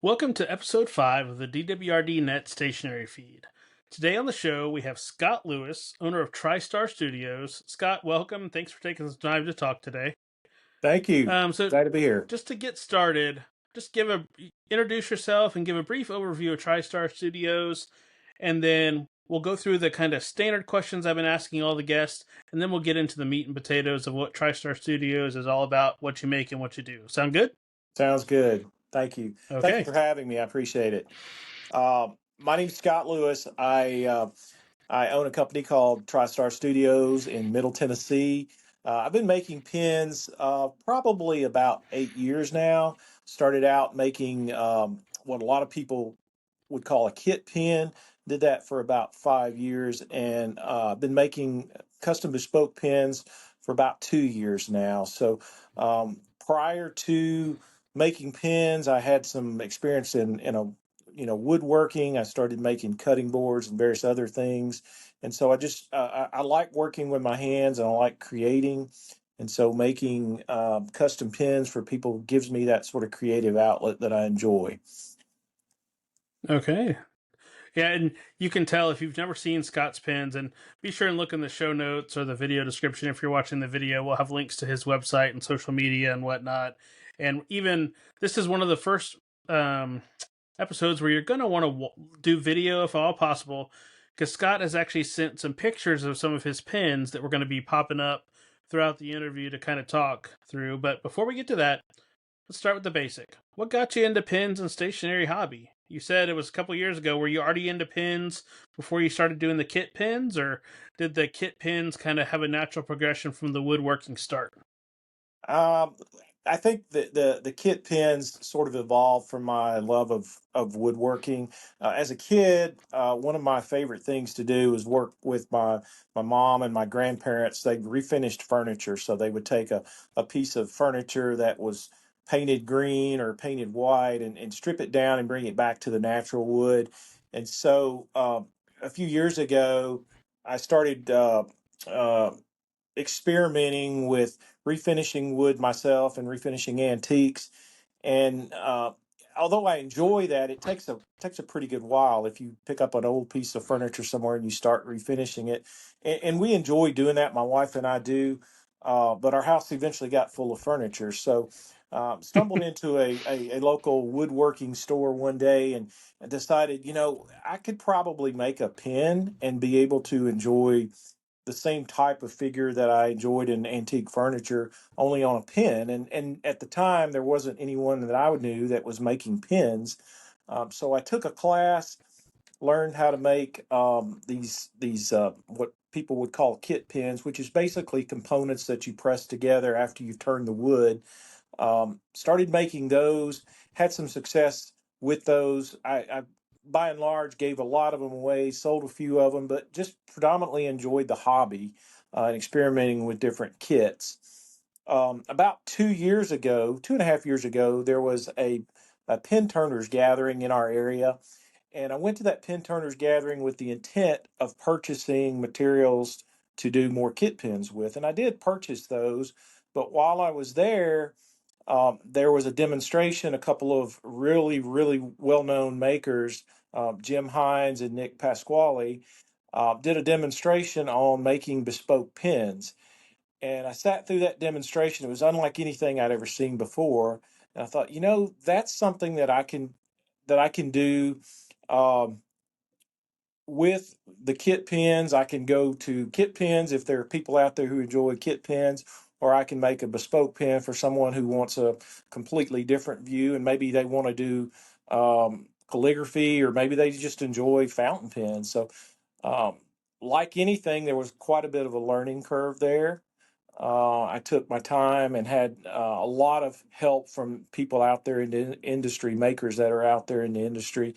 Welcome to episode 5 of the DWRD Net stationary feed. Today on the show, we have Scott Lewis, owner of Tristar Studios. Scott, welcome. Thanks for taking some time to talk today. Thank you. So, Glad to be here. just to get started, introduce yourself and give a brief overview of Tristar Studios, and then we'll go through the kind of standard questions I've been asking all the guests, and then we'll get into the meat and potatoes of what Tristar Studios is all about, what you make and what you do. Sound good? Sounds good. Thank you. Thank you Okay. for having me. I appreciate it. My name's Scott Lewis. I own a company called Tristar Studios in Middle Tennessee. I've been making pins probably about 8 years now. Started out making what a lot of people would call a kit pin. Did that for about 5 years, and been making custom bespoke pins for about 2 years now. So prior to making pins, I had some experience in a woodworking. I started making cutting boards and various other things, and so I like working with my hands, and I like creating. And so making custom pins for people gives me that sort of creative outlet that I enjoy. Okay. Yeah, and you can tell if you've never seen Scott's pins, and be sure and look in the show notes or the video description if you're watching the video. We'll have links to his website and social media and whatnot. And even this is one of the first episodes where you're going to want to do video if all possible, because Scott has actually sent some pictures of some of his pins that we're going to be popping up throughout the interview to kind of talk through. But before we get to that, let's start with the basic. What got you into pins and stationary hobby? You said it was a couple years ago. Were you already into pins before you started doing the kit pins, or did the kit pins kind of have a natural progression from the woodworking start? Um, I think the kit pins sort of evolved from my love of woodworking. As a kid, one of my favorite things to do was work with my mom and my grandparents. They refinished furniture, so they would take a piece of furniture that was painted green or painted white and strip it down and bring it back to the natural wood. And so a few years ago, I started uh, experimenting with refinishing wood myself and refinishing antiques. And although I enjoy that, it takes a pretty good while if you pick up an old piece of furniture somewhere and you start refinishing it. And we enjoy doing that. My wife and I do. But our house eventually got full of furniture. So stumbled into a local woodworking store one day and decided, I could probably make a pen and be able to enjoy the same type of figure that I enjoyed in antique furniture, only on a pin. And at the time, there wasn't anyone that I knew that was making pins. So I took a class, learned how to make these what people would call kit pins, which is basically components that you press together after you've turned the wood. Started making those, had some success with those. I by and large gave a lot of them away, sold a few of them, but just predominantly enjoyed the hobby and experimenting with different kits. About 2 years ago, 2.5 years ago, there was a pin turners gathering in our area. And I went to that pin turners gathering with the intent of purchasing materials to do more kit pins with. And I did purchase those. But while I was there was a demonstration. A couple of really, really well known makers, Jim Hines and Nick Pasquale, did a demonstration on making bespoke pins. And I sat through that demonstration. It was unlike anything I'd ever seen before. And I thought, that's something that I can do. Um, with the kit pens, I can go to kit pens if there are people out there who enjoy kit pens, or I can make a bespoke pen for someone who wants a completely different view, and maybe they want to do calligraphy, or maybe they just enjoy fountain pens. So, um, like anything, there was quite a bit of a learning curve there. I took my time and had a lot of help from people out there in the industry, makers that are out there in the industry,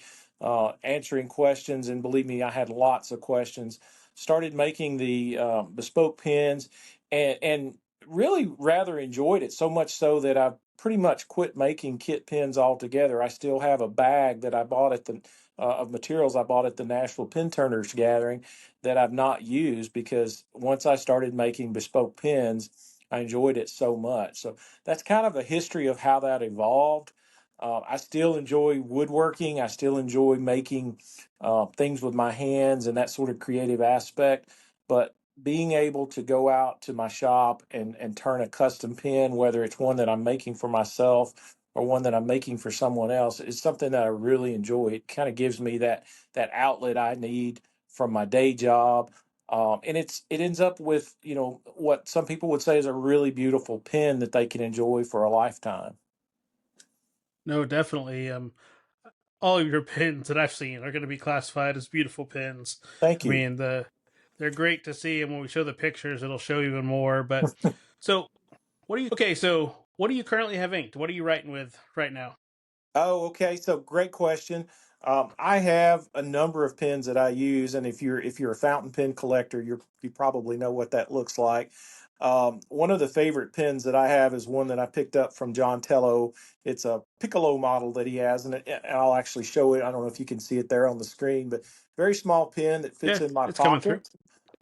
answering questions. And believe me, I had lots of questions. Started making the bespoke pens, and really rather enjoyed it, so much so that I've pretty much quit making kit pens altogether. I still have a bag that I bought at the of materials I bought at the Nashville Pin Turners Gathering that I've not used, because once I started making bespoke pens, I enjoyed it so much. So that's kind of a history of how that evolved. I still enjoy woodworking. I still enjoy making things with my hands and that sort of creative aspect. But being able to go out to my shop and turn a custom pin, whether it's one that I'm making for myself or one that I'm making for someone else, is something that I really enjoy. It kind of gives me that outlet I need from my day job. And it ends up with, what some people would say is a really beautiful pin that they can enjoy for a lifetime. No, definitely. All of your pins that I've seen are going to be classified as beautiful pins. Thank I you. mean, they're great to see, and when we show the pictures, it'll show even more. But so, what do you? Okay, so what do you currently have inked? What are you writing with right now? Oh, okay. So great question. I have a number of pens that I use, and if you're a fountain pen collector, you probably know what that looks like. One of the favorite pens that I have is one that I picked up from John Tello. It's a Piccolo model that he has, and I'll actually show it. I don't know if you can see it there on the screen, but very small pen that fits Yeah, in my it's coming through. pocket.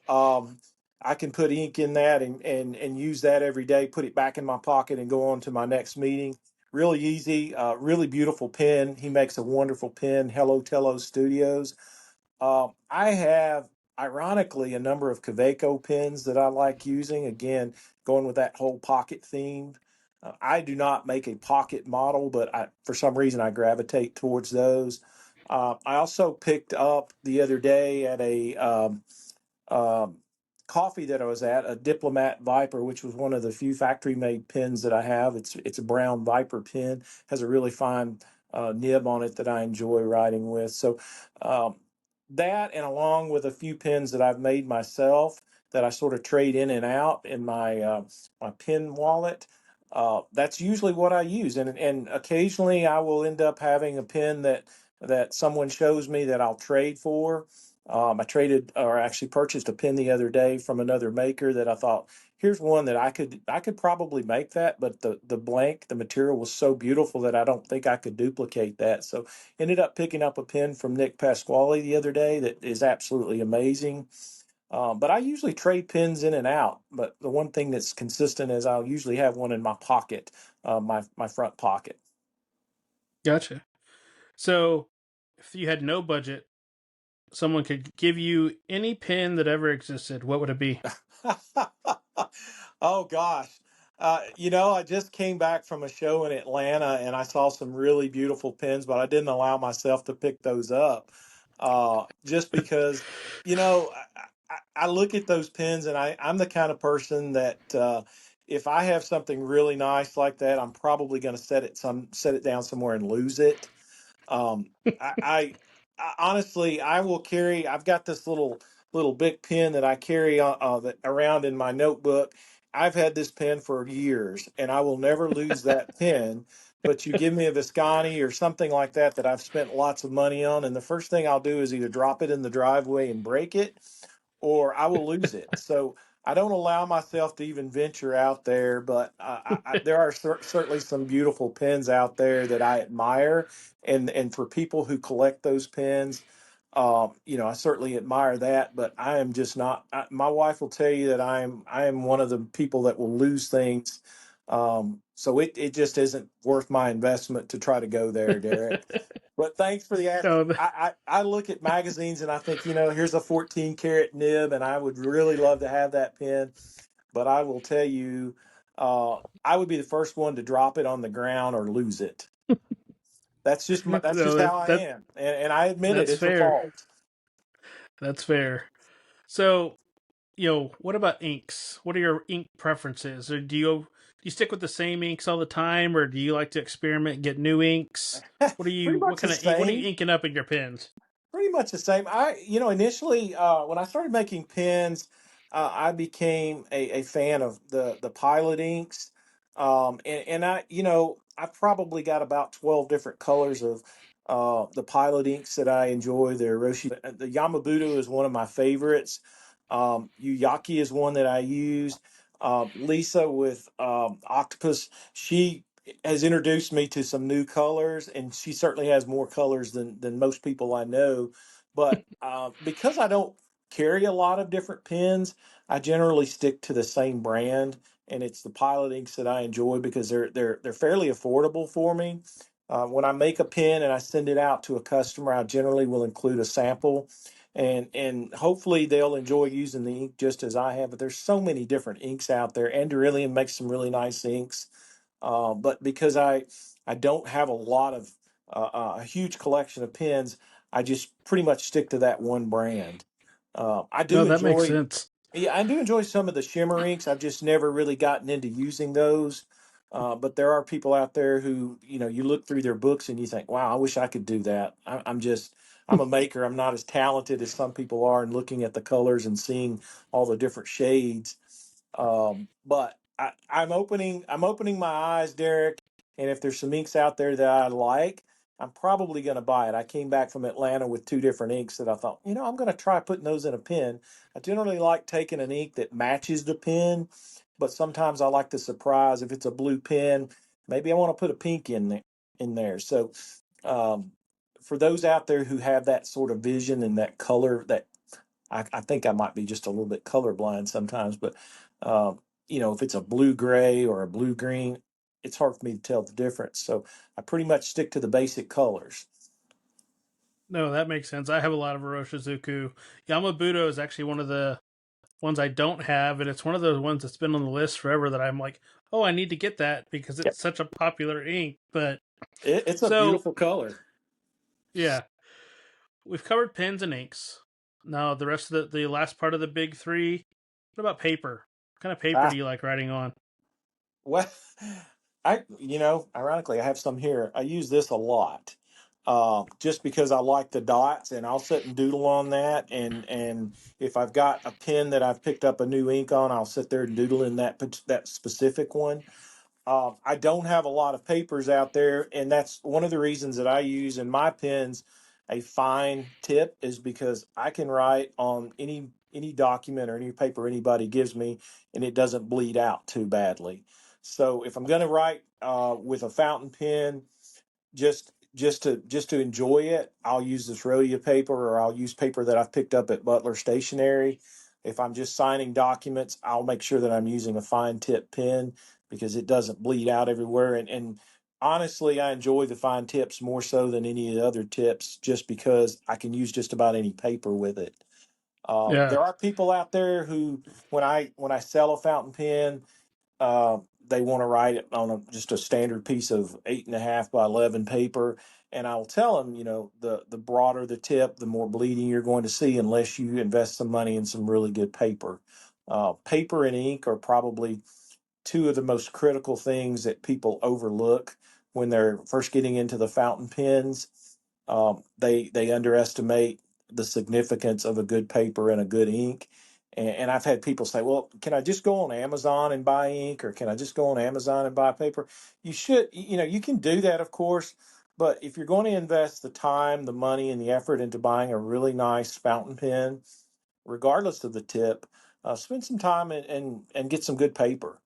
Um, I can put ink in that and use that every day, put it back in my pocket and go on to my next meeting. Really easy, really beautiful pen. He makes a wonderful pen, Hello Tello Studios. I have, ironically, a number of Kaweco pens that I like using. Again, going with that whole pocket theme. I do not make a pocket model, but for some reason, I gravitate towards those. I also picked up the other day at a um, coffee that I was at, a Diplomat Viper, which was one of the few factory made pens that I have. It's a brown Viper pen, has a really fine nib on it that I enjoy writing with. So um, that, and along with a few pens that I've made myself that I sort of trade in and out in my pen wallet. That's usually what I use, and occasionally I will end up having a pen that someone shows me that I'll trade for. I traded, or actually purchased a pen the other day from another maker that I thought, here's one that I could probably make that, but the material was so beautiful that I don't think I could duplicate that. So ended up picking up a pen from Nick Pasquale the other day that is absolutely amazing. But I usually trade pens in and out. But the one thing that's consistent is I'll usually have one in my pocket, my front pocket. Gotcha. So, if you had no budget, someone could give you any pin that ever existed, what would it be? Oh gosh. I just came back from a show in Atlanta and I saw some really beautiful pins, but I didn't allow myself to pick those up. Just because, I look at those pins and I'm the kind of person that if I have something really nice like that, I'm probably going to set it down somewhere and lose it. Um, I, I, I honestly, I will carry. I've got this little big pen that I carry around in my notebook. I've had this pen for years, and I will never lose that pen. But you give me a Visconti or something like that I've spent lots of money on, and the first thing I'll do is either drop it in the driveway and break it, or I will lose it. So I don't allow myself to even venture out there. But there are certainly some beautiful pens out there that I admire, and for people who collect those pens, I certainly admire that. But I am just not. My wife will tell you that I am one of the people that will lose things. So it just isn't worth my investment to try to go there, Derek. But thanks for the ask. No, I look at magazines and I think, here's a 14 karat nib, and I would really love to have that pen. But I will tell you, I would be the first one to drop it on the ground or lose it. That's no, just how I that am, and I admit it. that's It's a fair. fault. That's fair. So, what about inks? What are your ink preferences? Or do you stick with the same inks all the time, or do you like to experiment, and get new inks? Pretty What much the kind of ink? What are you same. inking up in your pens? Pretty much the same. Initially, when I started making pens, I became a fan of the Pilot inks. And I've probably got about 12 different colors of the Pilot inks that I enjoy. The Yamabudo is one of my favorites. Yuyaki is one that I use. Lisa with Octopus, she has introduced me to some new colors, and she certainly has more colors than most people I know. But because I don't carry a lot of different pens, I generally stick to the same brand, and it's the Pilot inks that I enjoy because they're fairly affordable for me. When I make a pen and I send it out to a customer, I generally will include a sample, and hopefully they'll enjoy using the ink just as I have. But there's so many different inks out there. Andurilium makes some really nice inks, but because I don't have a lot of a huge collection of pens, I just pretty much stick to that one brand. I No, do that makes enjoy sense. Yeah, I do enjoy some of the shimmer inks. I've just never really gotten into using those. But there are people out there who, you look through their books and you think, wow, I wish I could do that. I'm a maker. I'm not as talented as some people are in looking at the colors and seeing all the different shades. But I'm opening my eyes, Derek. And if there's some inks out there that I like, I'm probably going to buy it. I came back from Atlanta with two different inks that I thought, I'm going to try putting those in a pen. I generally like taking an ink that matches the pen, but sometimes I like the surprise. If it's a blue pen, maybe I want to put a pink in there. So, um, for those out there who have that sort of vision and that color, that I think I might be just a little bit colorblind sometimes, but um, if it's a blue gray or a blue green, it's hard for me to tell the difference. So I pretty much stick to the basic colors. No, that makes sense. I have a lot of Oroshizuku. Yamabudo is actually one of the ones I don't have, and it's one of those ones that's been on the list forever that I'm like, oh, I need to get that because Yep. it's such a popular ink. But It's a so beautiful color. yeah, we've covered pens and inks. Now the rest of the last part of the big three. What about paper? What kind of paper Ah, do you like writing on? well, ironically, I have some here. I use this a lot, just because I like the dots, and I'll sit and doodle on that. And if I've got a pen that I've picked up a new ink on, I'll sit there and doodle in that specific one. I don't have a lot of papers out there, and that's one of the reasons that I use in my pens a fine tip is because I can write on any document or any paper anybody gives me, and it doesn't bleed out too badly. So if I'm going to write with a fountain pen, just to enjoy it, I'll use this rhodia paper, or I'll use paper that I've picked up at Butler Stationery. If I'm just signing documents, I'll make sure that I'm using a fine tip pen because it doesn't bleed out everywhere. And honestly, I enjoy the fine tips more so than any of the other tips, just because I can use just about any paper with it. Yeah, There are people out there who, when I sell a fountain pen, uh, they want to write it on just a standard piece of 8.5 by 11 paper. And I'll tell them, the broader the tip, the more bleeding you're going to see unless you invest some money in some really good paper. Paper and ink are probably two of the most critical things that people overlook when they're first getting into the fountain pens. They underestimate the significance of a good paper and a good ink. And I've had people say, "Well, can I just go on Amazon and buy ink, or can I just go on Amazon and buy paper?" You should, you can do that, of course, but if you're going to invest the time, the money, and the effort into buying a really nice fountain pen, regardless of the tip, spend some time and get some good paper.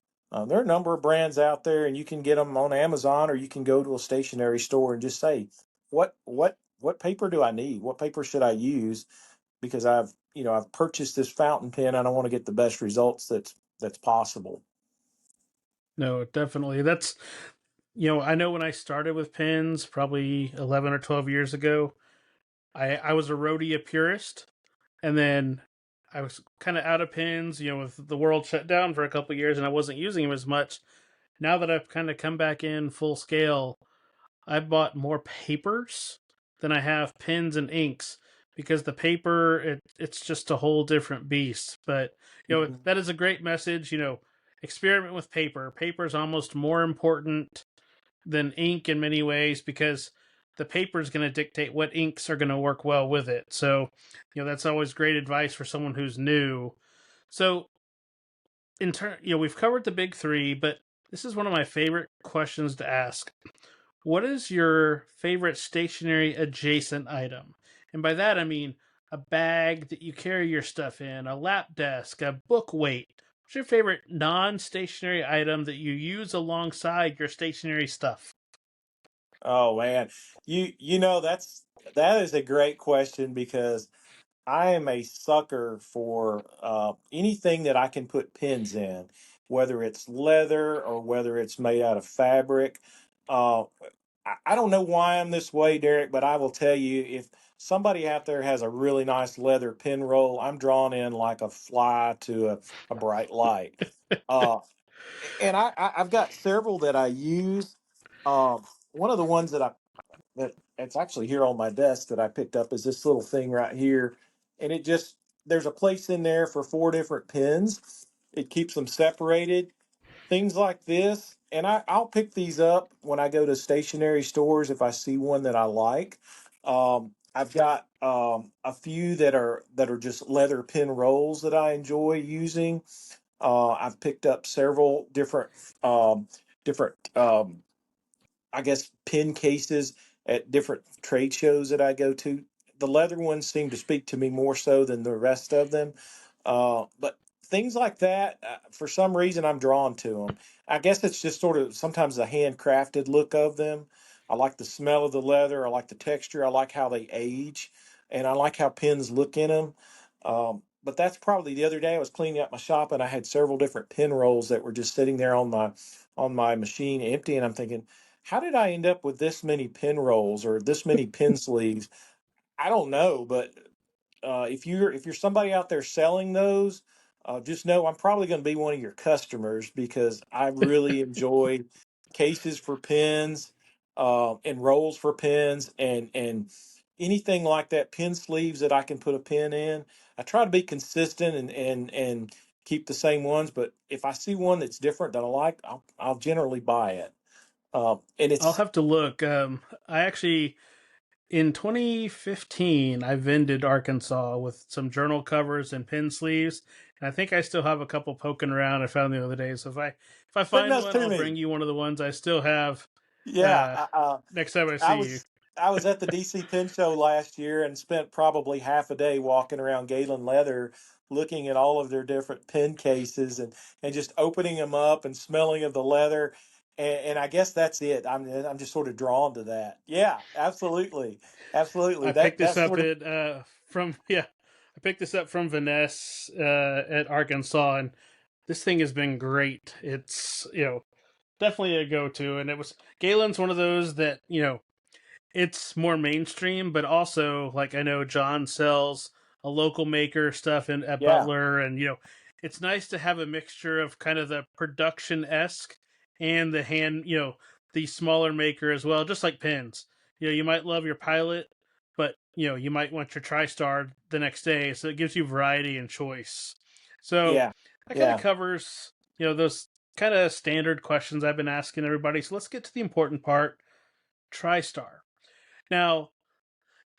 There are a number of brands out there, and you can get them on Amazon, or you can go to a stationery store and just say, what paper do I need? What paper should I use? Because I've purchased this fountain pen, and I want to get the best results that's possible. no, definitely. That's I know when I started with pens, probably 11 or 12 years ago, I was a Rhodia purist, and then I was kind of out of pens, with the world shut down for a couple of years, and I wasn't using them as much. Now that I've kind of come back in full scale, I bought more papers than I have pens and inks because the paper it's just a whole different beast. But Mhm. that is a great message. Experiment with paper. Paper is almost more important than ink in many ways because the paper is going to dictate what inks are going to work well with it. So, that's always great advice for someone who's new. So, we've covered the big three, but this is one of my favorite questions to ask. What is your favorite stationary adjacent item? And by that I mean a bag that you carry your stuff in, a lap desk, a book weight. What's your favorite non-stationary item that you use alongside your stationary stuff? Oh man, that is a great question because I am a sucker for anything that I can put pins in, whether it's leather or whether it's made out of fabric. Uh, I don't know why I'm this way, Derek, but I will tell you, if somebody out there has a really nice leather pin roll, I'm drawn in like a fly to a bright light. Uh, and I've got several that I use. One of the ones that it's actually here on my desk that I picked up is this little thing right here, and it just there's a place in there for four different pins. It keeps them separated, things like this. And I'll pick these up when I go to stationery stores if I see one that I like. I've got a few that are just leather pin rolls that I enjoy using. I've picked up several um, different I guess pin cases at different trade shows that I go to. The leather ones seem to speak to me more so than the rest of them. But things like that, for some reason, I'm drawn to them. I guess it's just sort of sometimes the handcrafted look of them. I like the smell of the leather. I like the texture. I like how they age, and I like how pins look in them. But that's probably the other day I was cleaning up my shop and I had several different pin rolls that were just sitting there on my machine empty, and I'm thinking, how did I end up with this many pin rolls or this many pin sleeves? I don't know, but if you're somebody out there selling those, just know I'm probably going to be one of your customers because I really enjoy cases for pins and rolls for pins and anything like that. Pin sleeves that I can put a pin in. I try to be consistent and keep the same ones, but if I see one that's different that I like, I'll generally buy it. And I'll it's have to look. I actually in 2015 I vended Arkansas with some journal covers and pin sleeves, and I think I still have a couple poking around. I found the other day, so if I bring find those one, to I'll me. bring you one of the ones I still have. Yeah, Uh, Next time I I see you. was I was at the DC Pen Show last year and spent probably half a day walking around Galen Leather, looking at all of their different pen cases and just opening them up and smelling of the leather. And I guess that's it. I'm just sort of drawn to that. Yeah, absolutely, absolutely. I That picked this that up sort of at from yeah, I picked this up from Vanessa at Arkansas, and this thing has been great. It's definitely a go to, and it was Galen's one of those that it's more mainstream, but also like I know John sells a local maker stuff in at yeah, Butler, and it's nice to have a mixture of kind of the production esque and the hand, the smaller maker as well, just like pins. You might love your Pilot, but you might want your TriStar the next day, so it gives you variety and choice. So yeah, that kind of yeah. covers those kind of standard questions I've been asking everybody. So let's get to the important part: TriStar. Now,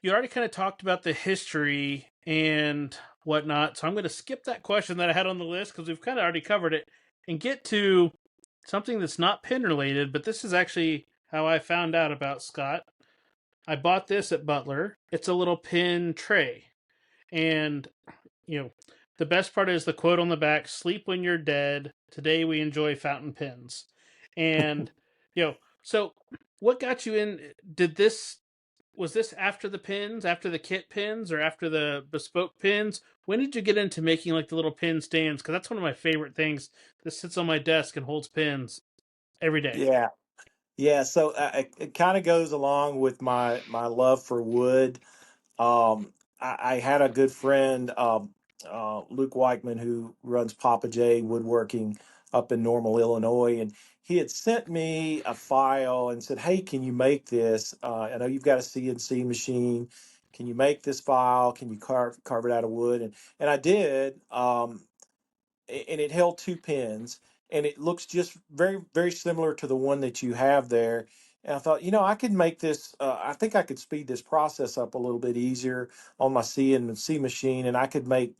you already kind of talked about the history and whatnot, so I'm going to skip that question that I had on the list because we've kind of already covered it and get to something that's not pin related, but this is actually how I found out about Scott. I bought this at Butler. It's a little pin tray. And, you know, the best part is the quote on the back: sleep when you're dead. Today we enjoy fountain pens. And, so what got you in? Did this Was this after the pins, after the kit pins, or after the bespoke pins? When did you get into making like the little pin stands? Because that's one of my favorite things. This sits on my desk and holds pins every day. Yeah, yeah. So it kind of goes along with my love for wood. I had a good friend, Luke Weichman, who runs Papa J Woodworking up in Normal, Illinois, and he had sent me a file and said, "Hey, can you make this? I know you've got a CNC machine. Can you make this file? Can you carve it out of wood?" And I did. And it held two pins, and it looks just very similar to the one that you have there. And I thought, I could make this. I think I could speed this process up a little bit easier on my CNC machine, and I could make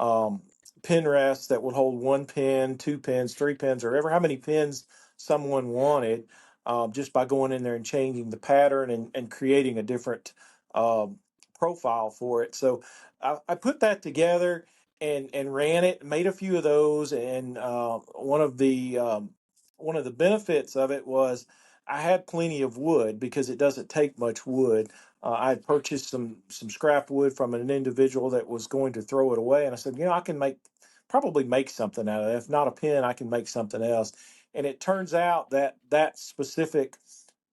um, pin rests that would hold one pin, two pins, three pins, or ever how many pins someone wanted, just by going in there and changing the pattern and creating a different um, profile for it. So I put that together and ran it, made a few of those, and one of the benefits of it was I had plenty of wood because it doesn't take much wood. I had purchased some scrap wood from an individual that was going to throw it away, and I said, I can probably make something out of it. If not a pen, I can make something else. And it turns out that that specific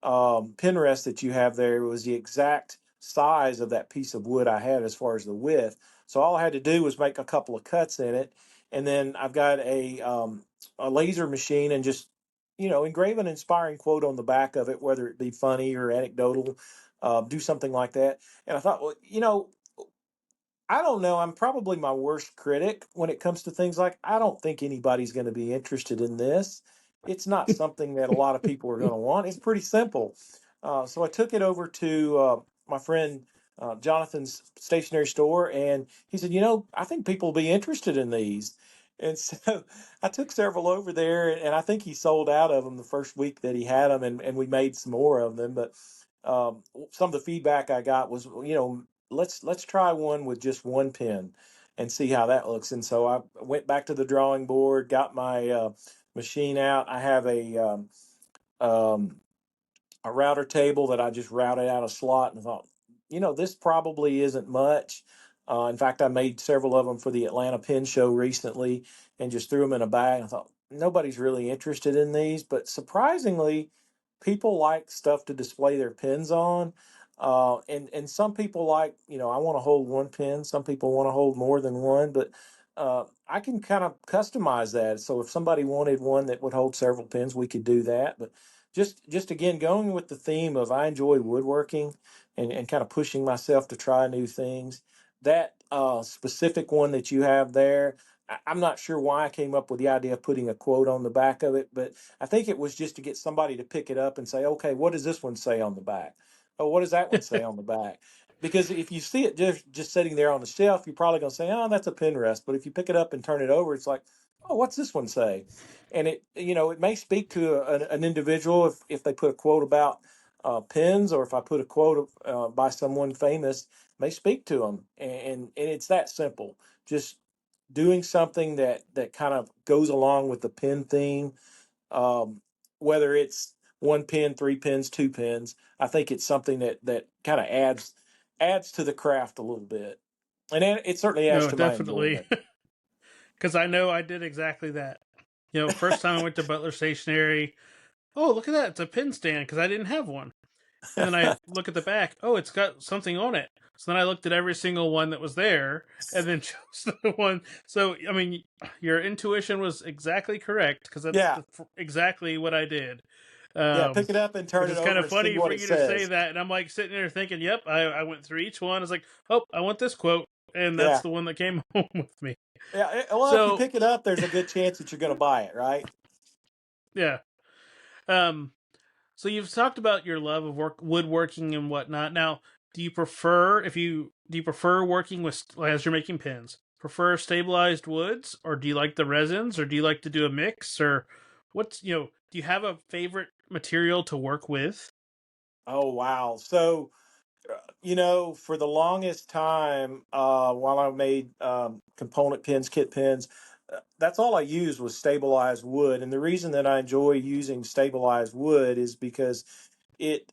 pin rest that you have there was the exact size of that piece of wood I had as far as the width. So all I had to do was make a couple of cuts in it, and then I've got a laser machine and just engrave an inspiring quote on the back of it, whether it be funny or anecdotal, do something like that. And I thought, well, I don't know. I'm probably my worst critic when it comes to things like I don't think anybody's going to be interested in this. It's not something that a lot of people are going to want. It's pretty simple. So I took it over to my friend Jonathan's stationery store, and he said, I think people will be interested in these. And so I took several over there, and I think he sold out of them the first week that he had them, and we made some more of them. But some of the feedback I got was, let's try one with just one pen and see how that looks. And so I went back to the drawing board, got my machine out. I have um, a router table that I just routed out a slot and thought, this probably isn't much. In fact, I made several of them for the Atlanta Pen Show recently and just threw them in a bag. I thought, nobody's really interested in these, but surprisingly, people like stuff to display their pens on. And some people like, I want to hold one pen. Some people want to hold more than one, but I can kind of customize that. So if somebody wanted one that would hold several pens, we could do that. But just again going with the theme of I enjoy woodworking and kind of pushing myself to try new things. That specific one that you have there, I'm not sure why I came up with the idea of putting a quote on the back of it, but I think it was just to get somebody to pick it up and say, okay, what does this one say on the back? Oh, what does that one say on the back? Because if you see it just sitting there on the shelf, you're probably going to say, oh, that's a pin rest. But if you pick it up and turn it over, it's like, oh, what's this one say? And it may speak to an individual if they put a quote about pens, or if I put a quote by someone famous, may speak to them. And it's that simple. Just doing something that kind of goes along with the pen theme, um, whether it's one pen, three pens, two pens. I think it's something that kind of adds to the craft a little bit, and it certainly adds No, to my definitely. enjoyment. Because I know I did exactly that. First time I went to Butler Stationery, oh, look at that. It's a pen stand because I didn't have one. And then I look at the back, oh, it's got something on it. So then I looked at every single one that was there and then chose the one. So, I mean, your intuition was exactly correct because that's Yeah, exactly what I did. yeah. Um, Pick it up and which turn it is kind over of and see funny what for it you to say says. that. And I'm like sitting there thinking, yep, I went through each one. I was like, oh, I want this quote. And that's Yeah, the one that came home with me. yeah. Well, if you So, pick it up, there's a good chance that you're going to buy it, right? yeah. Um, So you've talked about your love of woodworking and whatnot. Now, do you prefer working with as you're making pins? Prefer stabilized woods, or do you like the resins, or do you like to do a mix, or what's do you have a favorite material to work with? Oh wow. So for the longest time, while I made component pins, kit pins, that's all I used was stabilized wood. And the reason that I enjoy using stabilized wood is because it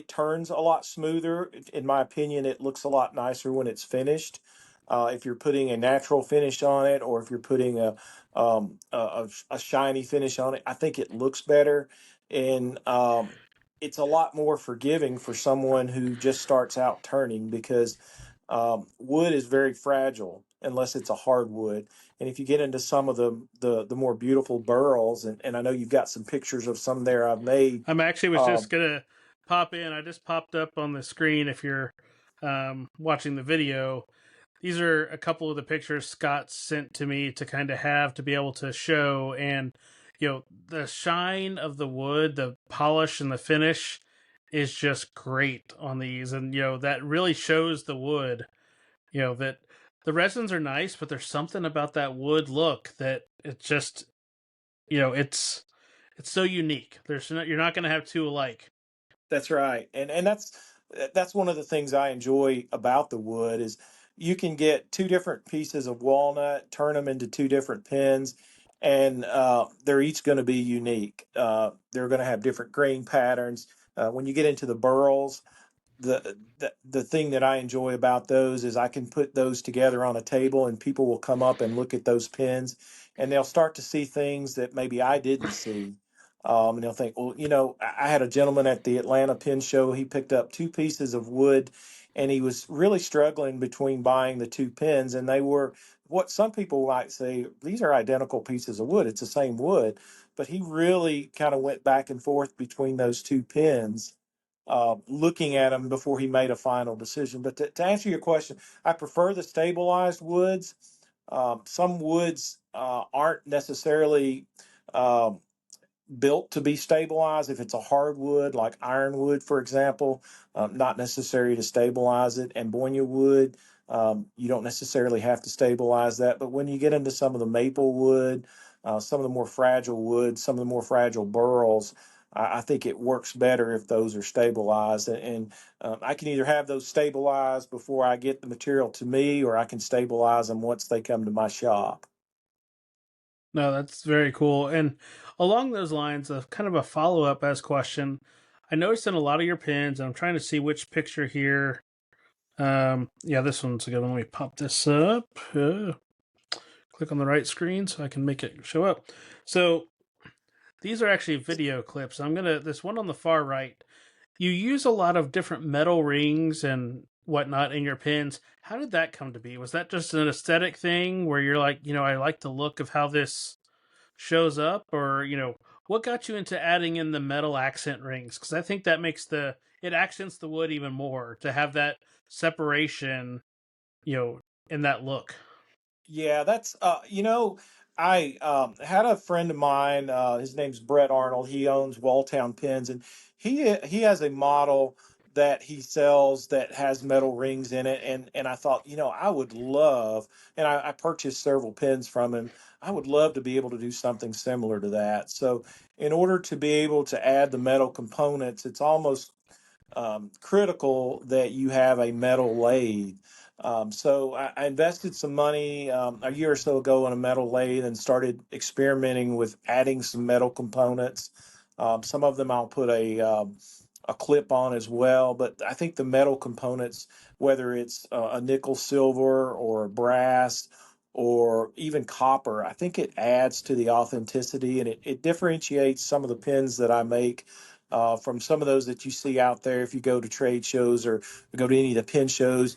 turns a lot smoother. In my opinion, it looks a lot nicer when it's finished. If you're putting a natural finish on it, or if you're putting a shiny finish on it, I think it looks better. And it's a lot more forgiving for someone who just starts out turning, because wood is very fragile unless it's a hardwood. And if you get into some of the more beautiful burls, and I know you've got some pictures of some there I've made. I'm actually was just Um, gonna pop in. I just popped up on the screen if you're watching the video. These are a couple of the pictures Scott sent to me to kind of have to be able to show, and the shine of the wood, the polish and the finish is just great on these, and that really shows the wood. That the resins are nice, but there's something about that wood look that it just it's so unique. You're not going to have two alike. That's right. And that's one of the things I enjoy about the wood is you can get two different pieces of walnut, turn them into two different pins, and they're each going to be unique. They're going to have different grain patterns. When you get into the burls, the thing that I enjoy about those is I can put those together on a table, and people will come up and look at those pins, and they'll start to see things that maybe I didn't see. And they'll think, well, I had a gentleman at the Atlanta Pen Show. He picked up two pieces of wood, and he was really struggling between buying the two pens, and they were what some people might say these are identical pieces of wood. It's the same wood, but he really kind of went back and forth between those two pens, looking at them before he made a final decision. But to answer your question, I prefer the stabilized woods. Some woods aren't necessarily um, built to be stabilized. If it's a hardwood like ironwood, for example, not necessary to stabilize it. And Bonya wood, you don't necessarily have to stabilize that. But when you get into some of the maple wood, some of the more fragile woods, some of the more fragile burls, I think it works better if those are stabilized. And I can either have those stabilized before I get the material to me, or I can stabilize them once they come to my shop. No, that's very cool. And along those lines, of kind of a follow up as question, I noticed in a lot of your pins, I'm trying to see which picture here. Yeah, this one's good. Let me pop this up. Click on the right screen so I can make it show up. So these are actually video clips. This one on the far right. You use a lot of different metal rings and whatnot in your pins. How did that come to be? Was that just an aesthetic thing where you're like, I like the look of how this shows up, or what got you into adding in the metal accent rings? Because I think that makes it accents the wood even more to have that separation, you know, in that look. Yeah, that's I had a friend of mine. His name's Brett Arnold. He owns Walltown Pens, and he has a model that he sells that has metal rings in it. And I thought, I would love, and I purchased several pens from him. I would love to be able to do something similar to that. So, in order to be able to add the metal components, it's almost critical that you have a metal lathe. So I invested some money a year or so ago in a metal lathe and started experimenting with adding some metal components. Some of them I'll put a clip on as well, but I think the metal components, whether it's a nickel silver or brass or even copper, I think it adds to the authenticity, and it differentiates some of the pens that I make from some of those that you see out there if you go to trade shows or go to any of the pen shows.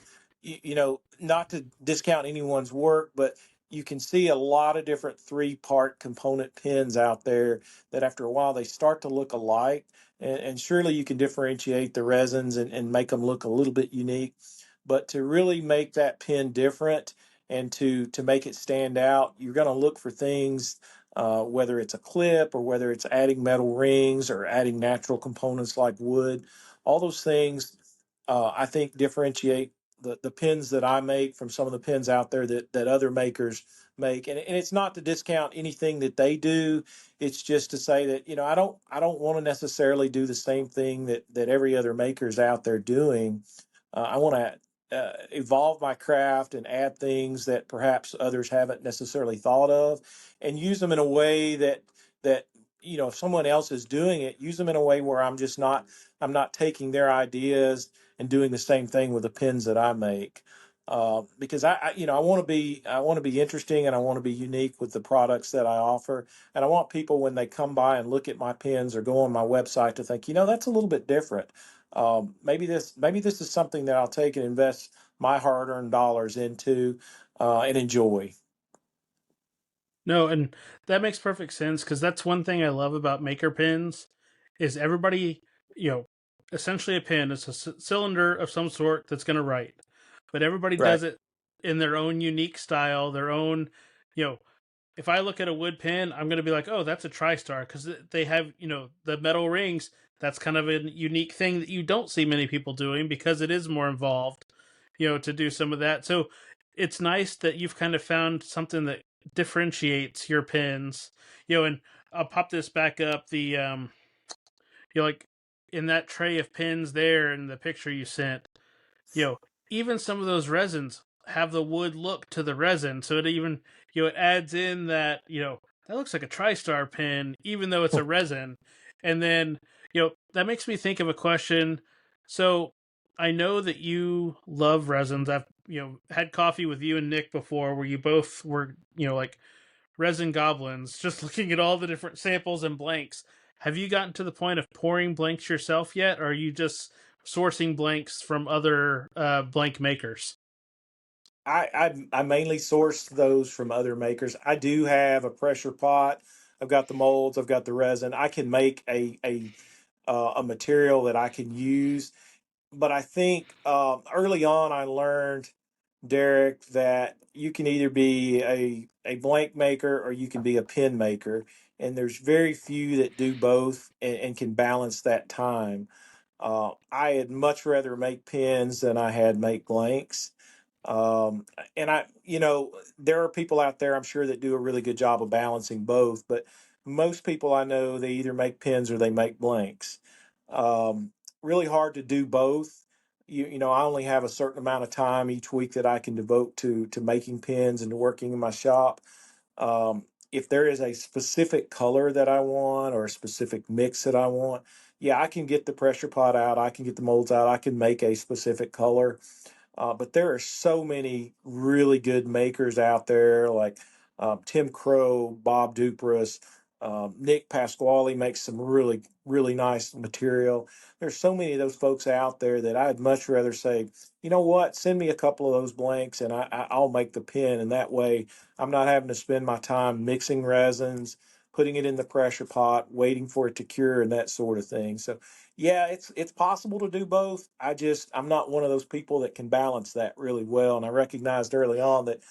Not to discount anyone's work, but you can see a lot of different three-part component pens out there that after a while they start to look alike. And surely you can differentiate the resins and make them look a little bit unique. But to really make that pen different and to make it stand out, you're going to look for things, whether it's a clip or whether it's adding metal rings or adding natural components like wood. All those things, I think, differentiate the pens that I make from some of the pens out there that other makers make. And it's not to discount anything that they do. It's just to say that, I don't want to necessarily do the same thing that every other maker is out there doing. I want to evolve my craft and add things that perhaps others haven't necessarily thought of, and use them in a way that if someone else is doing it, use them in a way where I'm not taking their ideas and doing the same thing with the pens that I make. Because I want to be interesting, and I want to be unique with the products that I offer, and I want people when they come by and look at my pens or go on my website to think, that's a little bit different. Maybe this is something that I'll take and invest my hard-earned dollars into and enjoy. No, and that makes perfect sense because that's one thing I love about maker pins is everybody, you know, essentially a pin is a cylinder of some sort that's going to write, but everybody Right. does it in their own unique style, their own, you know, if I look at a wood pin, I'm going to be like, oh, that's a Tristar because they have, the metal rings. That's kind of a unique thing that you don't see many people doing because it is more involved, to do some of that. So it's nice that you've kind of found something that differentiates your pins, and I'll pop this back up. Like in that tray of pins there in the picture you sent, you know, even some of those resins have the wood look to the resin. So it even, it adds in that, that looks like a TriStar pin, even though it's a resin. And then, that makes me think of a question. So I know that you love resins. I've, had coffee with you and Nick before where you both were, like resin goblins, just looking at all the different samples and blanks. Have you gotten to the point of pouring blanks yourself yet, or are you just sourcing blanks from other blank makers? I mainly source those from other makers. I do have a pressure pot. I've got the molds. I've got the resin. I can make a material that I can use. But I think early on I learned, Derek, that you can either be a blank maker or you can be a pen maker, and there's very few that do both and can balance that time. I had much rather make pens than I had make blanks. And there are people out there, I'm sure, that do a really good job of balancing both, but most people I know, they either make pens or they make blanks. Um, Really hard to do both. I only have a certain amount of time each week that I can devote to making pens and to working in my shop. If there is a specific color that I want or a specific mix that I want, yeah, I can get the pressure pot out, I can get the molds out, I can make a specific color. But there are so many really good makers out there, like Tim Crow, Bob Dupress, Nick Pasquale makes some really, really nice material. There's so many of those folks out there that I'd much rather say, you know what, send me a couple of those blanks and I'll make the pen. And that way I'm not having to spend my time mixing resins, putting it in the pressure pot, waiting for it to cure and that sort of thing. So yeah, it's possible to do both. I'm not one of those people that can balance that really well. And I recognized early on that,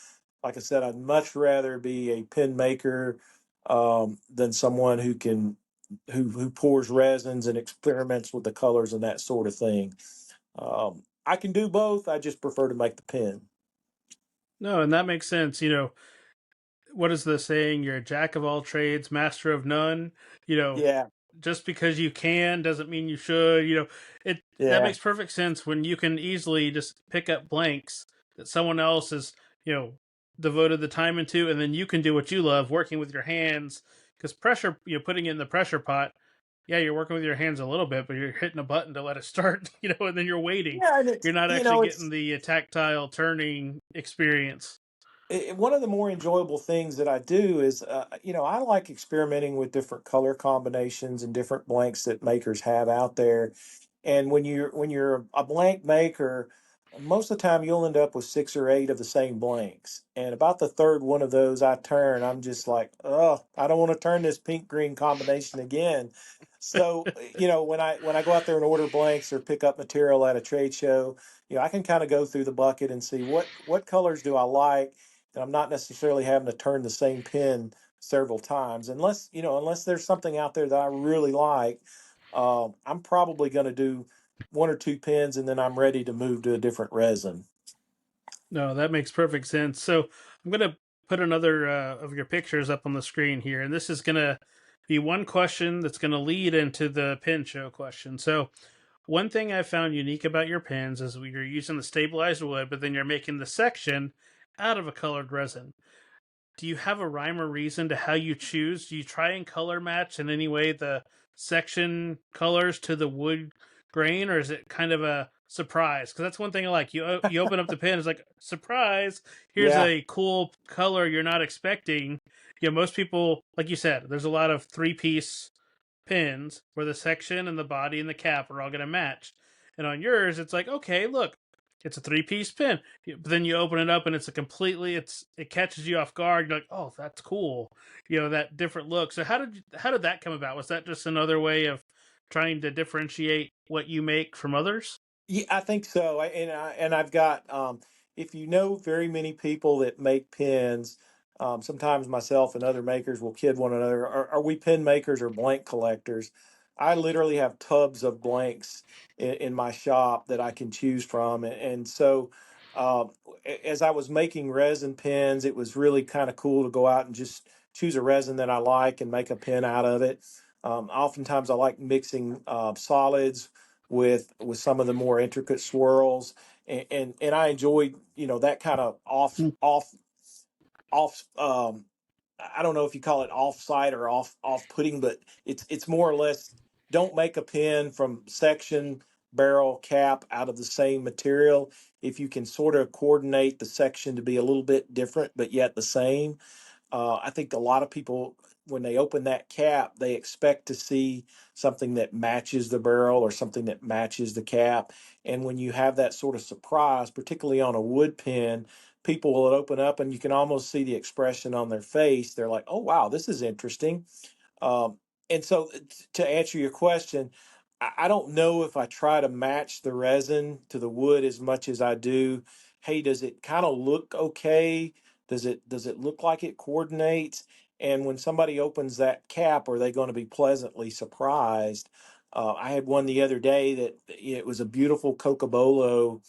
like I said, I'd much rather be a pen maker than someone who pours resins and experiments with the colors and that sort of thing. I can do both. I just prefer to make the pen. No, and that makes sense. What is the saying? You're a jack of all trades, master of none. You know, Yeah, just because you can doesn't mean you should. It that yeah, makes perfect sense when you can easily just pick up blanks that someone else is, you know, devoted the time into, and then you can do what you love, working with your hands. Because pressure, putting it in the pressure pot, yeah, you're working with your hands a little bit, but you're hitting a button to let it start, and then you're waiting. yeah. And You're not actually getting it's the tactile turning experience. one of the more enjoyable things that I do is, I like experimenting with different color combinations and different blanks that makers have out there. And when you're a blank maker, most of the time you'll end up with 6 or 8 of the same blanks. And about the third one of those I turn, I'm just like, oh, I don't want to turn this pink green combination again. So, when I go out there and order blanks or pick up material at a trade show, I can kind of go through the bucket and see what colors do I like, and I'm not necessarily having to turn the same pin several times, unless there's something out there that I really like. I'm probably going to do 1 or 2 pins, and then I'm ready to move to a different resin. No, that makes perfect sense. So I'm going to put another of your pictures up on the screen here. And this is going to be one question that's going to lead into the pin show question. So, one thing I found unique about your pins is you're using the stabilized wood, but then you're making the section out of a colored resin. Do you have a rhyme or reason to how you choose? Do you try and color match in any way the section colors to the wood grain, or is it kind of a surprise? Because that's one thing I like. You open up the pen, it's like surprise. Here's Yeah, a cool color you're not expecting. Most people, like you said, there's a lot of three-piece pins where the section and the body and the cap are all going to match. And on yours, it's like, okay, look, it's a three-piece pin. But then you open it up and it catches you off guard. You're like, oh, that's cool. That different look. So how did that come about? Was that just another way of trying to differentiate what you make from others? yeah, I think so. I've got, if you know very many people that make pens, sometimes myself and other makers will kid one another. Are we pen makers or blank collectors? I literally have tubs of blanks in my shop that I can choose from, and so as I was making resin pens, it was really kind of cool to go out and just choose a resin that I like and make a pen out of it. Oftentimes, I like mixing solids with some of the more intricate swirls, and I enjoyed that kind of off I don't know if you call it off-site or off-putting, but it's more or less, don't make a pen from section, barrel, cap out of the same material. If you can sort of coordinate the section to be a little bit different but yet the same, I think a lot of people, when they open that cap, they expect to see something that matches the barrel or something that matches the cap. And when you have that sort of surprise, particularly on a wood pen, people will open up and you can almost see the expression on their face. They're like, "Oh wow, this is interesting." Um, and so, to answer your question, I don't know if I try to match the resin to the wood as much as I do. Hey, does it kind of look okay? Does it look like it coordinates? And when somebody opens that cap, are they going to be pleasantly surprised? I had one the other day that it was a beautiful Cocobolo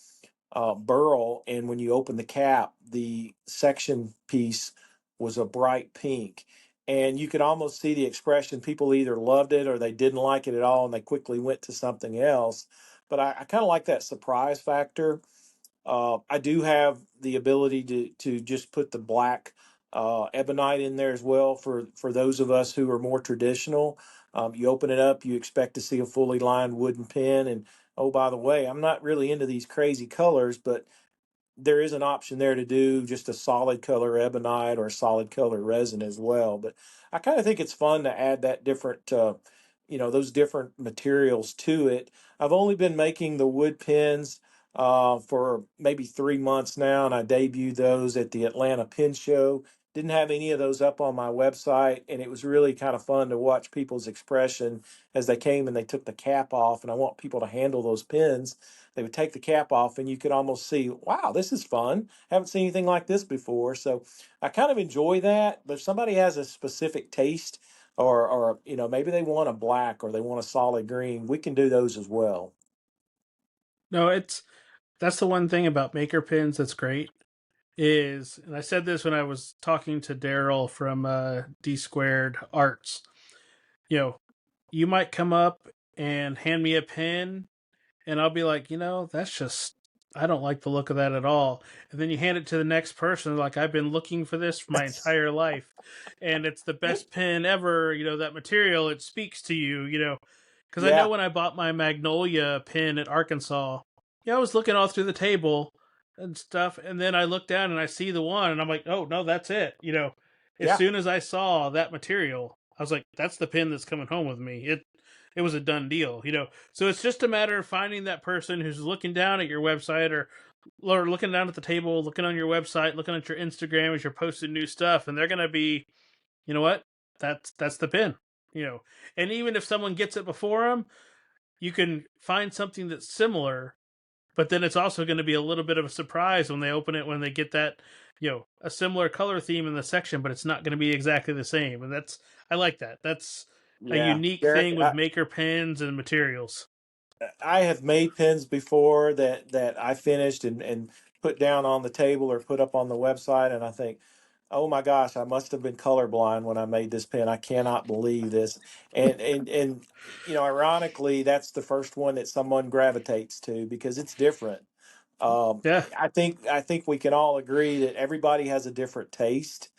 burl, and when you open the cap, the section piece was a bright pink, and you could almost see the expression. People either loved it or they didn't like it at all, and they quickly went to something else. But I kind of like that surprise factor. I do have the ability to just put the black ebonite in there as well for those of us who are more traditional. You open it up, you expect to see a fully lined wooden pen, and oh, by the way, I'm not really into these crazy colors, but there is an option there to do just a solid color ebonite or a solid color resin as well. But I kind of think it's fun to add that different, those different materials to it. I've only been making the wood pens for maybe 3 months now, and I debuted those at the Atlanta Pen Show. Didn't have any of those up on my website, and it was really kind of fun to watch people's expression as they came and they took the cap off. And I want people to handle those pens. They would take the cap off, and you could almost see, wow, this is fun. Haven't seen anything like this before. So I kind of enjoy that. But if somebody has a specific taste, or maybe they want a black or they want a solid green, we can do those as well. No, that's the one thing about maker pins that's great is, and I said this when I was talking to Daryl from D Squared Arts. You know, you might come up and hand me a pin, and I'll be like, that's just, I don't like the look of that at all. And then you hand it to the next person, like, I've been looking for this for my entire life, and it's the best pen ever. That material, it speaks to you. Because I know Yeah, when I bought my Magnolia pen at Arkansas, I was looking all through the table and stuff, and then I look down and I see the one, and I'm like, oh no, that's it. As yeah, soon as I saw that material, I was like, that's the pen that's coming home with me. It was a done deal. So it's just a matter of finding that person who's looking down at your website, or looking down at the table, looking on your website, looking at your Instagram as you're posting new stuff, and they're gonna be, you know what? That's the pin. And even if someone gets it before them, you can find something that's similar, but then it's also going to be a little bit of a surprise when they open it, when they get that, a similar color theme in the section, but it's not going to be exactly the same. And I like that. That's a yeah. unique Derek, thing with maker pens and materials. I have made pens before that I finished and put down on the table or put up on the website, and I think, oh my gosh, I must have been colorblind when I made this pen. I cannot believe this. And ironically, that's the first one that someone gravitates to because it's different. Um, Yeah. I think we can all agree that everybody has a different taste,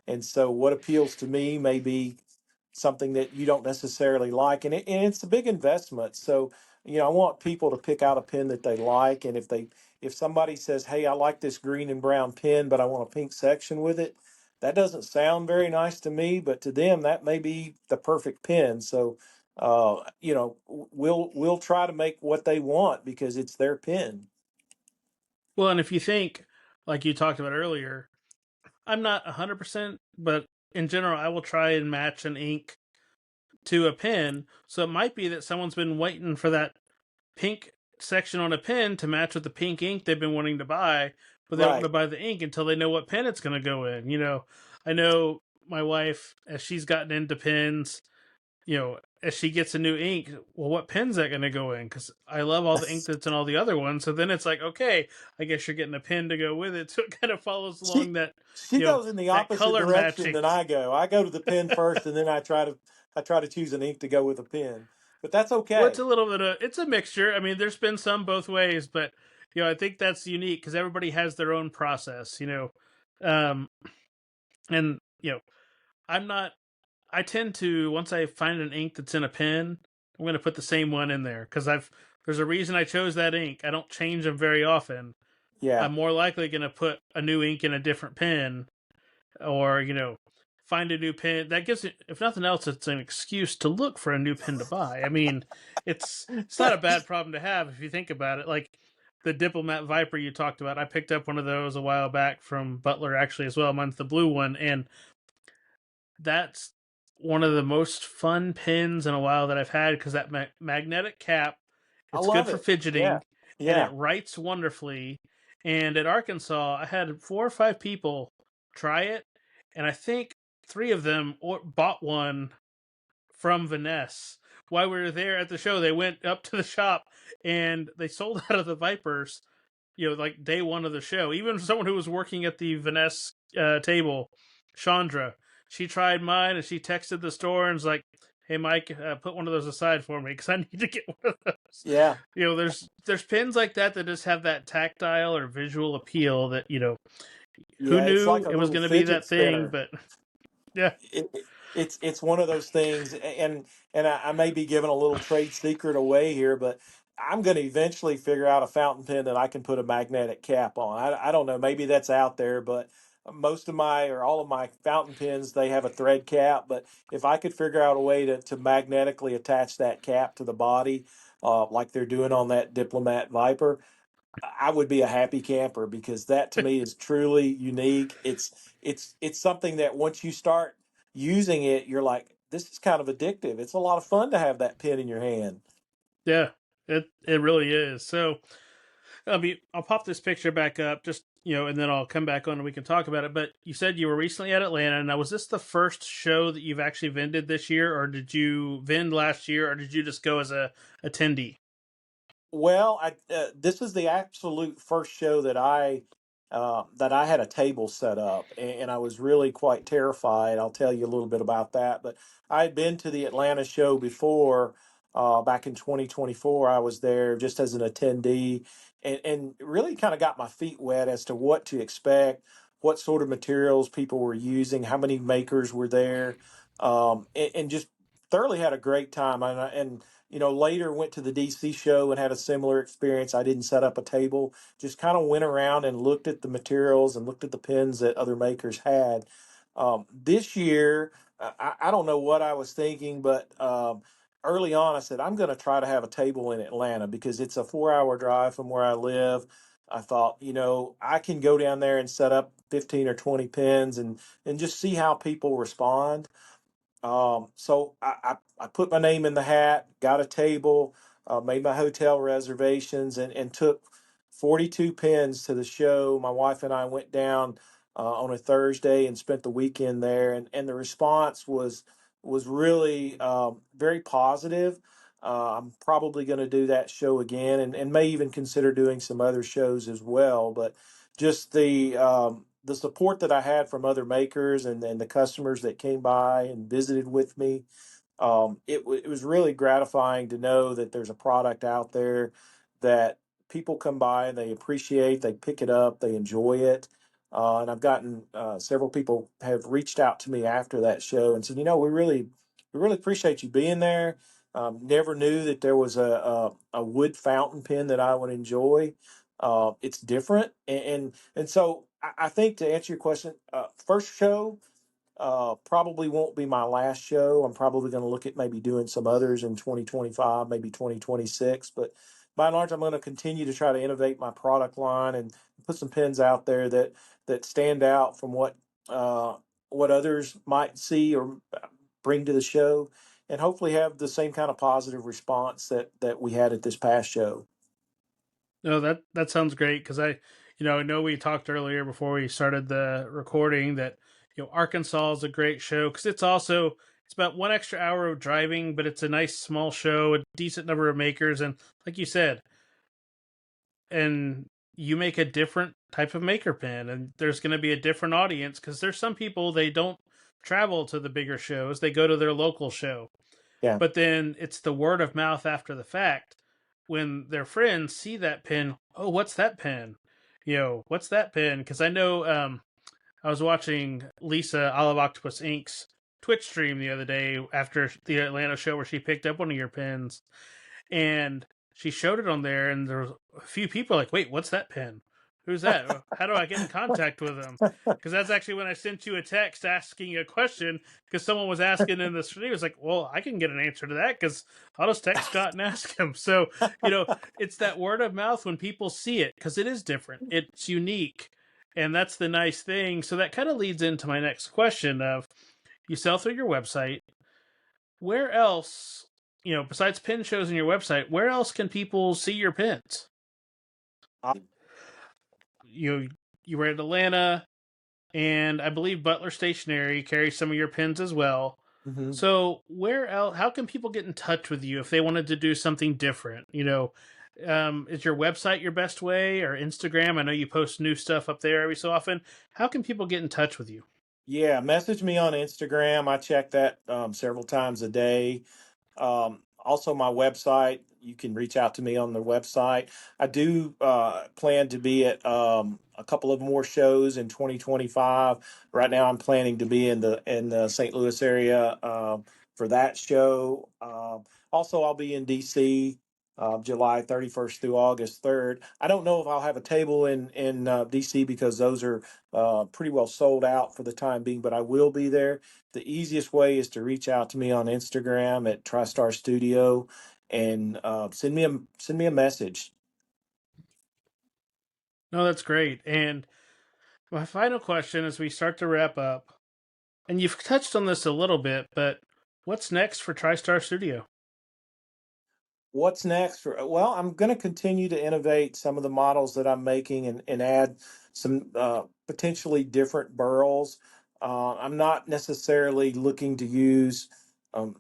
and so what appeals to me may be something that you don't necessarily like, and it's a big investment. So I want people to pick out a pen that they like, and if somebody says, "Hey, I like this green and brown pen, but I want a pink section with it," that doesn't sound very nice to me, but to them that may be the perfect pen. So we'll try to make what they want because it's their pen. Well, and if you think, like you talked about earlier, I'm not 100%, but in general, I will try and match an ink to a pen. So it might be that someone's been waiting for that pink section on a pen to match with the pink ink they've been wanting to buy, but they don't want to Right. buy the ink until they know what pen it's going to go in. I know my wife, as she's gotten into pens, as she gets a new ink, well, what pen's that going to go in? Because I love all the ink that's in all the other ones. So then it's like, okay, I guess you're getting a pen to go with it. So it kind of follows She along that, she goes in the that opposite color direction matching. than I go. I go to the pen first, and then I try to choose an ink to go with a pen. But that's Well, it's a okay. little bit of, it's a mixture. I mean, there's been some both ways, but I think that's unique because everybody has their own process. Um, and I'm not. I tend to, once I find an ink that's in a pen, I'm going to put the same one in there because there's a reason I chose that ink. I don't change them very often. Yeah. I'm more likely going to put a new ink in a different pen, or find a new pin. That gives it, if nothing else, it's an excuse to look for a new pin to buy. I mean, it's not a bad problem to have if you think about it. Like the Diplomat Viper you talked about, I picked up one of those a while back from Butler actually as well. Mine's the blue one, and that's one of the most fun pins in a while that I've had because that magnetic cap, I it's good love for it. Yeah. fidgeting, and it Yeah. writes wonderfully. And at Arkansas, I had 4 or 5 people try it, and I think 3 of them bought one from Vanessa. While we were there at the show, they went up to the shop and they sold out of the Vipers, like day one of the show. Even someone who was working at the Vanessa table, Chandra, she tried mine and she texted the store and was like, "Hey Mike, put one of those aside for me because I need to get one of those." Yeah. There's pins like that just have that tactile or visual appeal that who Yeah. It's like knew a it was little going to be fidget that thing, spinner. but yeah, It's one of those things, and I may be giving a little trade secret away here, but I'm going to eventually figure out a fountain pen that I can put a magnetic cap on. I don't know, maybe that's out there, but most of my or all of my fountain pens they have a thread cap. But if I could figure out a way to magnetically attach that cap to the body, like they're doing on that Diplomat Viper, I would be a happy camper because that to me is truly unique. It's something that once you start using it, you're like, this is kind of addictive. It's a lot of fun to have that pen in your hand. yeah, it really is. So I'll pop this picture back up, just and then I'll come back on and we can talk about it. But you said you were recently at Atlanta. Now, was this the first show that you've actually vended this year, or did you vend last year, or did you just go as a attendee? Well, this is the absolute first show that I had a table set up, and I was really quite terrified. I'll tell you a little bit about that. But I had been to the Atlanta show before, back in 2024. I was there just as an attendee, and really kind of got my feet wet as to what to expect, what sort of materials people were using, how many makers were there, and just thoroughly had a great time. And later went to the DC show and had a similar experience. I didn't set up a table, just kind of went around and looked at the materials and looked at the pens that other makers had. This year, I don't know what I was thinking, but early on, I said, I'm going to try to have a table in Atlanta because it's a 4 hour drive from where I live. I thought, I can go down there and set up 15 or 20 pens and just see how people respond. So I put my name in the hat, got a table, made my hotel reservations, and took 42 pins to the show. My wife and I went down on a Thursday and spent the weekend there, and the response was really very positive. I'm probably going to do that show again, and may even consider doing some other shows as well. But just the support that I had from other makers and the customers that came by and visited with me, it was really gratifying to know that there's a product out there that people come by and they appreciate, they pick it up, they enjoy it. And I've gotten several people have reached out to me after that show and said, we really appreciate you being there. Never knew that there was a wood fountain pen that I would enjoy. It's different, and so I think to answer your question, first show probably won't be my last show. I'm probably going to look at maybe doing some others in 2025, maybe 2026. But by and large, I'm going to continue to try to innovate my product line and put some pens out there that stand out from what others might see or bring to the show, and hopefully have the same kind of positive response that we had at this past show. No, that sounds great because I know we talked earlier before we started the recording that Arkansas is a great show because it's about 1 extra hour of driving, but it's a nice small show, a decent number of makers, and like you said, and you make a different type of maker pen, and there's going to be a different audience because there's some people they don't travel to the bigger shows; they go to their local show, Yeah. but then it's the word of mouth after the fact when their friends see that pin. Oh, what's that pin? What's that pin? Because I know I was watching Lisa Olive Octopus Inc.'s Twitch stream the other day after the Atlanta show where she picked up one of your pins and she showed it on there, and there was a few people like, "Wait, what's that pin? Who's that? How do I get in contact with them? Because that's actually when I sent you a text asking a question because someone was asking in the stream. It was like, well, I can get an answer to that because I'll just text Scott and ask him. So, it's that word of mouth when people see it because it is different, it's unique. And that's the nice thing. So that kind of leads into my next question of you sell through your website. Where else, besides pin shows on your website, where else can people see your pins? You you were at Atlanta, and I believe Butler Stationery carries some of your pins as well. Mhm. So where else? How can people get in touch with you if they wanted to do something different? Is your website your best way, or Instagram? I know you post new stuff up there every so often. How can people get in touch with you? Yeah, message me on Instagram. I check that several times a day. Also, my website, you can reach out to me on the website. I do plan to be at a couple of more shows in 2025. Right now, I'm planning to be in the St. Louis area for that show. Also, I'll be in DC July 31st through August 3rd. I don't know if I'll have a table in DC because those are pretty well sold out for the time being, but I will be there. The easiest way is to reach out to me on Instagram at Tristar Studio and send me a message. No, that's great. And my final question as we start to wrap up, and you've touched on this a little bit, but what's next for TriStar Studio? What's next? Well, I'm going to continue to innovate some of the models that I'm making and add some potentially different burls. I'm not necessarily looking to use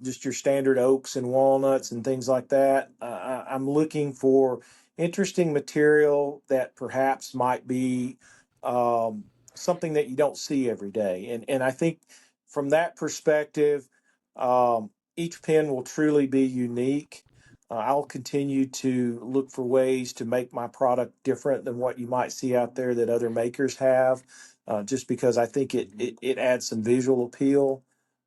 just your standard oaks and walnuts and things like that. I'm looking for interesting material that perhaps might be um, something that you don't see every day. And I think from that perspective, each pen will truly be unique. I'll continue to look for ways to make my product different than what you might see out there that other makers have, just because I think it adds some visual appeal.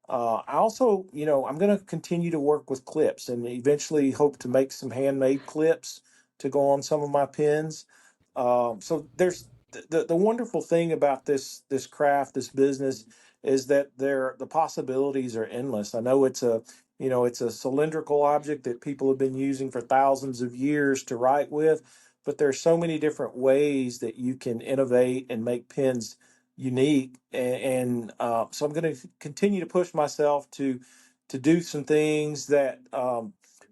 I also, I'm going to continue to work with clips and eventually hope to make some handmade clips to go on some of my pins. So there's the wonderful thing about this craft, this business, is that the possibilities are endless. I know it's a cylindrical object that people have been using for thousands of years to write with, but there's so many different ways that you can innovate and make pens unique. And so I'm going to continue to push myself to do some things that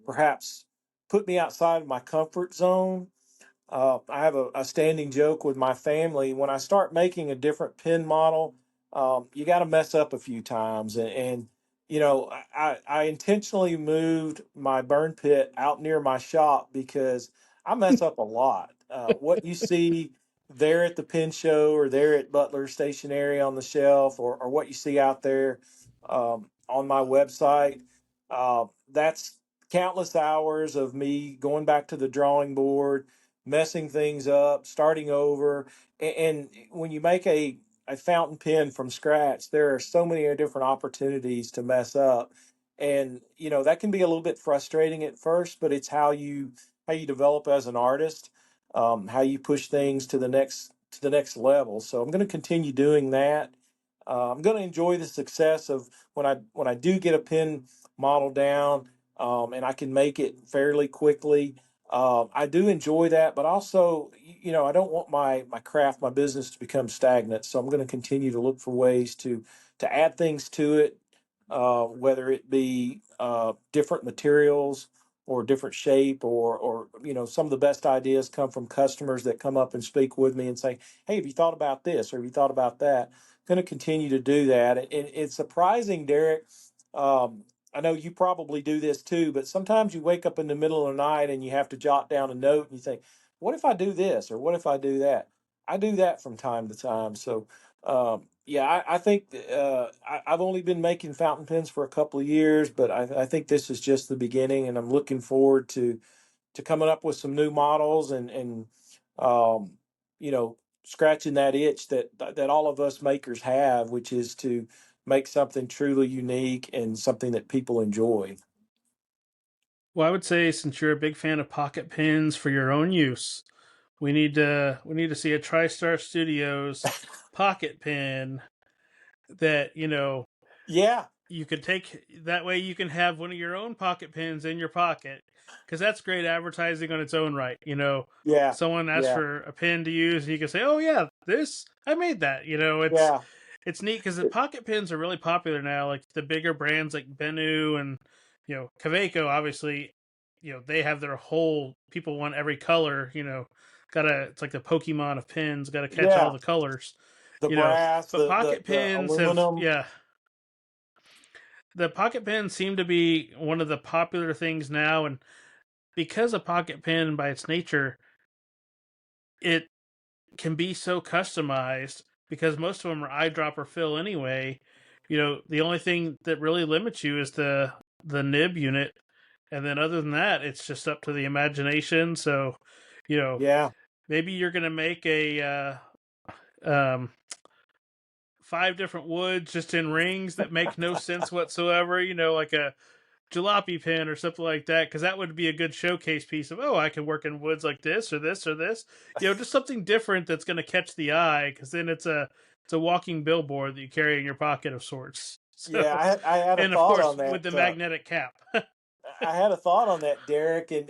perhaps put me outside of my comfort zone. I have a standing joke with my family. When I start making a different pen model, you got to mess up a few times. And I intentionally moved my burn pit out near my shop because I mess up a lot. What you see there at the pen show or there at Butler Stationery on the shelf or what you see out there on my website, that's countless hours of me going back to the drawing board, messing things up, starting over. And when you make a fountain pen from scratch, there are so many different opportunities to mess up. And that can be a little bit frustrating at first, but it's how you develop as an artist, how you push things to the next level. So I'm going to continue doing that. I'm going to enjoy the success of when I do get a pen model down, and I can make it fairly quickly. I do enjoy that, but also, I don't want my craft, my business to become stagnant. So I'm going to continue to look for ways to add things to it, whether it be different materials or different shape, or some of the best ideas come from customers that come up and speak with me and say, "Hey, have you thought about this? Or have you thought about that?" I'm going to continue to do that, and it's surprising, Derek. I know you probably do this too, but sometimes you wake up in the middle of the night and you have to jot down a note and you think, what if I do this or what if I do that? I do that from time to time. So, yeah, I think I've only been making fountain pens for a couple of years, but I think this is just the beginning, and I'm looking forward to coming up with some new models and um, you know scratching that itch that all of us makers have, which is to make something truly unique and something that people enjoy. Well, I would say since you're a big fan of pocket pins for your own use, we need to see a TriStar Studios pocket pin that, Yeah, you could take. That way you can have one of your own pocket pins in your pocket, because that's great advertising on its own right. yeah, Someone asks yeah, for a pin to use and you can say, oh yeah, this I made that. yeah, It's neat because the pocket pins are really popular now, like the bigger brands like Bennu and Kaweco. Obviously, they have their whole, people want every color. Gotta, it's like the Pokemon of pins, gotta catch all yeah. the colors. The brass, But the pocket the pins have, aluminum. yeah, the pocket pins seem to be one of the popular things now. And because a pocket pin by its nature, it can be so customized, because most of them are eyedropper fill anyway. The only thing that really limits you is the nib unit, and then other than that, it's just up to the imagination. So, you know, Yeah, maybe you're gonna make a um, 5 different woods just in rings that make no sense whatsoever. Like a jalopy pin or something like that, because that would be a good showcase piece of, oh, I can work in woods like this or this or this. Just something different that's going to catch the eye, because then it's a walking billboard that you carry in your pocket of sorts. yeah. So, I had a and of thought on course with the that. magnetic cap. I had a thought on that, Derek, and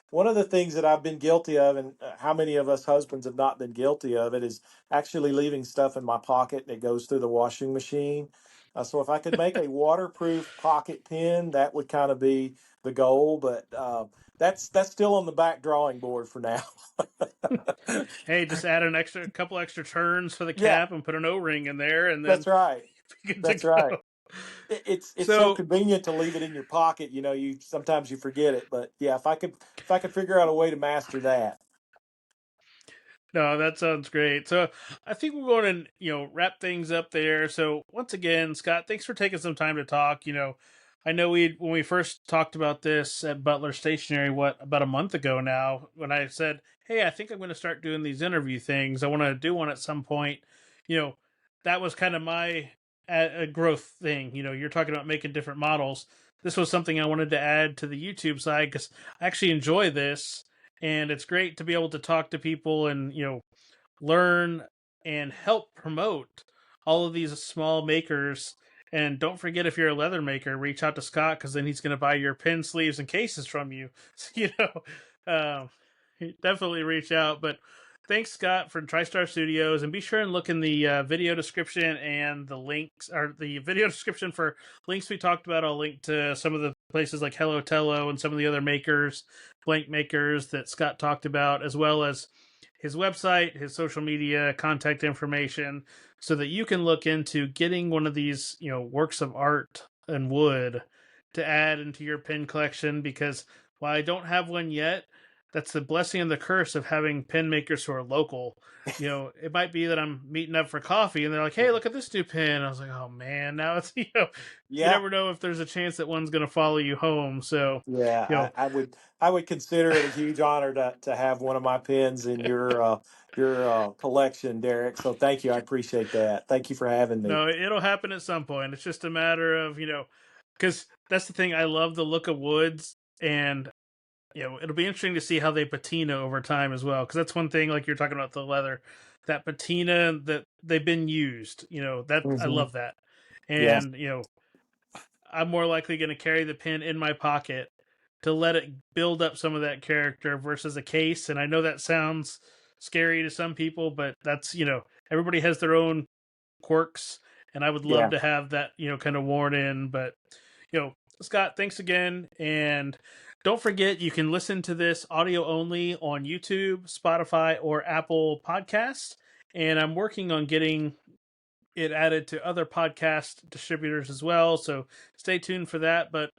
one of the things that I've been guilty of, and how many of us husbands have not been guilty of it, is actually leaving stuff in my pocket and it goes through the washing machine. So if I could make a waterproof pocket pen, that would kind of be the goal. But that's still on the back drawing board for now. Hey, just add an extra couple extra turns for the Yeah, cap and put an O-ring in there, and then that's right. you're good to That's right. go. It's so So, convenient to leave it in your pocket. You sometimes you forget it, but yeah, if I could figure out a way to master that. no, that sounds great. So I think we're going to, wrap things up there. So once again, Scott, thanks for taking some time to talk. I know when we first talked about this at Butler Stationery, about a month ago now, when I said, hey, I think I'm going to start doing these interview things. I want to do one at some point. You know, that was kind of my growth thing. You're talking about making different models. This was something I wanted to add to the YouTube side, because I actually enjoy this, and it's great to be able to talk to people and learn and help promote all of these small makers. And don't forget, if you're a leather maker, reach out to Scott, because then he's going to buy your pin sleeves and cases from you. So, um, definitely reach out. But thanks, Scott, for TriStar Studios, and be sure and look in the video description, and the links, or the video description for links we talked about. I'll link to some of the places like Hello Tello and some of the other makers, blank makers that Scott talked about, as well as his website, his social media, contact information, so that you can look into getting one of these, works of art and wood to add into your pin collection. Because while I don't have one yet, that's the blessing and the curse of having pin makers who are local. It might be that I'm meeting up for coffee and they're like, "Hey, look at this new pin." I was like, "Oh man, now it's you Yeah, never know if there's a chance that one's going to follow you home." So, you yeah. know, I would consider it a huge honor to have one of my pens in your collection, Derek. So thank you. I appreciate that. Thank you for having me. no, it'll happen at some point. It's just a matter of, because that's the thing. I love the look of woods, and it'll be interesting to see how they patina over time as well. Because that's one thing, like you're talking about the leather, that patina that they've been used. That I Hmm. love that, Yeah, and I'm more likely going to carry the pin in my pocket to let it build up some of that character versus a case. And I know that sounds scary to some people, but that's, everybody has their own quirks, and I would love yeah. to have that, kind of worn in. But, Scott, thanks again. And don't forget, you can listen to this audio only on YouTube, Spotify, or Apple Podcasts. And I'm working on getting it added to other podcast distributors as well. So stay tuned for that. But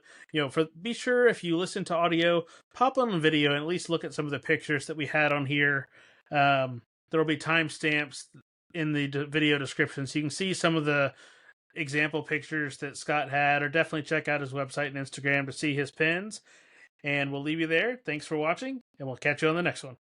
be sure, if you listen to audio, pop on video and at least look at some of the pictures that we had on here. There'll be timestamps in the video description, so you can see some of the example pictures that Scott had. Or definitely check out his website and Instagram to see his pins. And we'll leave you there. Thanks for watching, and we'll catch you on the next one.